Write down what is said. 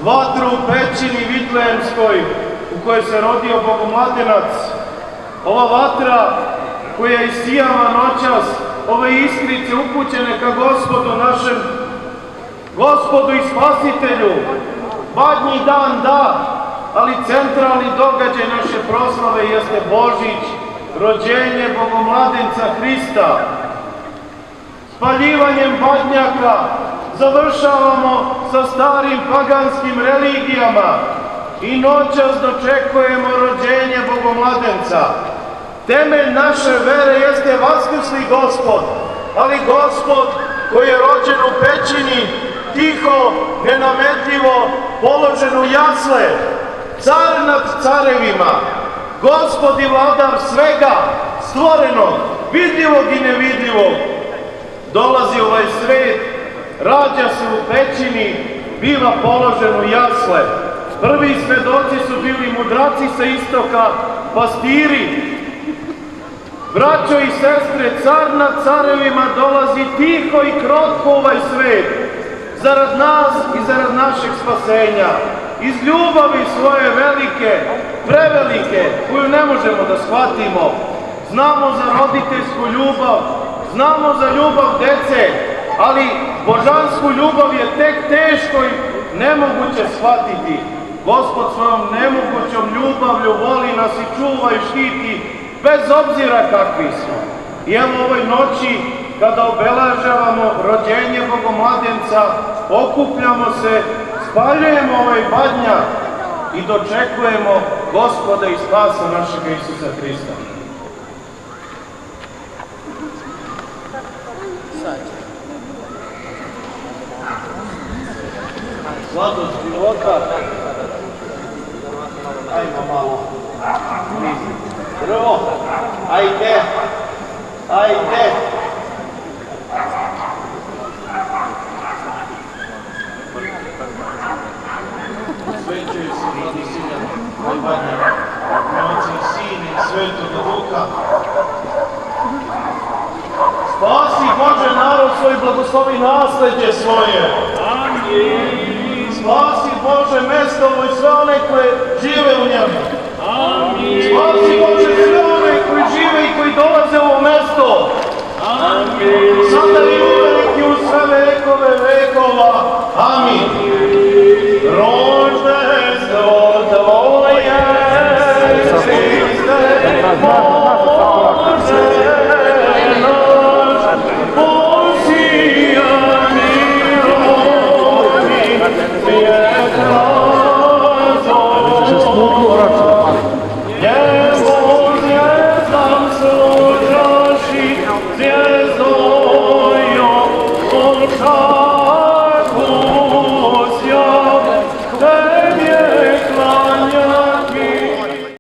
vatru u pećini Vitlejemskoj u kojoj se rodio Bogomladenac, ova vatra koja isijava noćas, ove iskrice upućene ka Gospodu našem, Gospodu i Spasitelju. Badnji dan da, ali centralni događaj naše proslave jeste Božić, rođenje Bogomladenca Hrista. Spaljivanjem badnjaka završavamo sa starim paganskim religijama i noćas dočekujemo rođenje Bogomladenca. Temelj naše vere jeste vaskrsli Gospod, ali Gospod koji je rođen u pećini, tiho, nenametljivo, položen u jasle, car nad carevima, Gospod i vladar svega, stvorenog, vidljivog i nevidljivog, dolazi u ovaj svet, rađa se u pećini, biva položen u jasle. Prvi svedoci su bili mudraci sa istoka, pastiri. Braćo i sestre, car nad carevima dolazi tiho i krotko u ovaj svet, zarad nas i zarad našeg spasenja, iz ljubavi svoje velike, prevelike, koju ne možemo da shvatimo. Znamo za roditeljsku ljubav, znamo za ljubav dece, ali božansku ljubav je tek teško i nemoguće shvatiti. Gospod svojom nemogućom ljubavlju voli nas i čuva i štiti, bez obzira kakvi smo. I evo ovoj noći, kada obeležavamo rođenje Bogomladenca, okupljamo se, spaljujemo ovaj badnjak i dočekujemo Gospoda i Spasa našega Isusa Hrista. Sladost života. Ajmo malo. Prvo, ajde. Svećaju se Vladisilja, moj badnjak, Oca i Sina i Svetoga Duha. Spasi Bože narod svoj, blagoslovi nasleđe svoje. Amin. Spasi Bože mesto ovo i sve one koje žive u njemu. Amin. Spasi Bože sve one koji žive i koji dolaze u ovo mesto. Amin. Sada i uvek i u sve vekove vekova. Amin. Rođenstvo Tvoje, Hriste, Bože naš, posijani rodi, svijet razora. Njemu zvijezdam služaši, zvijezdojom slušaši.